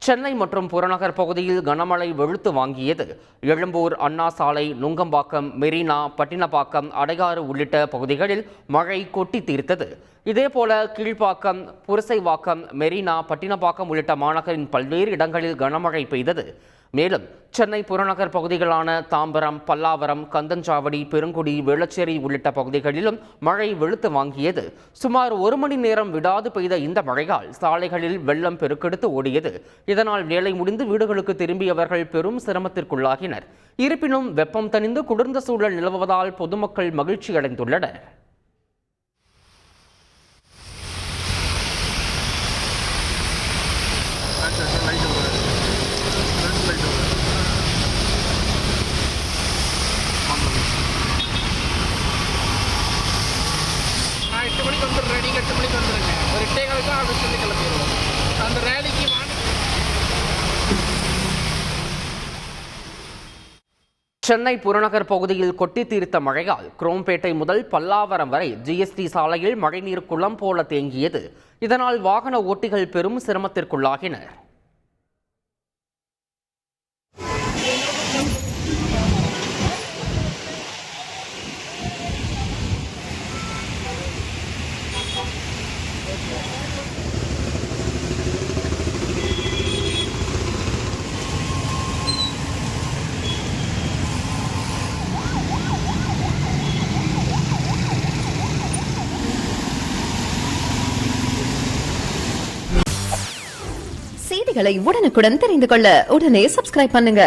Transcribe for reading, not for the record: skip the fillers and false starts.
சென்னை மற்றும் புறநகர் பகுதியில் கனமழை வெளுத்து வாங்கியது. எழும்பூர், அண்ணா சாலை, நுங்கம்பாக்கம், மெரினா, பட்டினப்பாக்கம், அடையாறு உள்ளிட்ட பகுதிகளில் மழை கொட்டி தீர்த்தது. இதேபோல கீழ்ப்பாக்கம், புரசைவாக்கம், மெரினா, பட்டினப்பாக்கம் உள்ளிட்ட மாநகரின் பல்வேறு இடங்களில் கனமழை பெய்தது. மேலும் சென்னை புறநகர் பகுதிகளான தாம்பரம், பல்லாவரம், கந்தஞ்சாவடி, பெருங்குடி, வேளச்சேரி உள்ளிட்ட பகுதிகளிலும் மழை வெளுத்து வாங்கியது. சுமார் 1 மணி நேரம் விடாது பெய்த இந்த மழையால் சாலைகளில் வெள்ளம் பெருக்கெடுத்து ஓடியது. இதனால் வேலை முடிந்து வீடுகளுக்கு திரும்பியவர்கள் பெரும் சிரமத்திற்குள்ளாகினர். இருப்பினும் வெப்பம் தணிந்து குளிர்ந்த சூழல் நிலவுவதால் பொதுமக்கள் மகிழ்ச்சி அடைந்துள்ளனர். நான் 8 மணிக்கு வந்துடுறேன், நீங்கள் 8 மணிக்கு வந்துடுங்க. ஒரு 8:15 தான் அப்படி சொல்லி கிளம்பிடுவோம். அந்த ரேலிக்கு சென்னை புறநகர் பகுதியில் கொட்டி தீர்த்த மழையால் குரோம்பேட்டை முதல் பல்லாவரம் வரை ஜிஎஸ்டி சாலையில் மழைநீர் குளம் போல தேங்கியது. இதனால் வாகன ஓட்டிகள் பெரும் சிரமத்திற்குள்ளாகினர். செய்திகளை உடனுக்குடன் தெரிந்து கொள்ள உடனே சப்ஸ்கிரைப் பண்ணுங்க.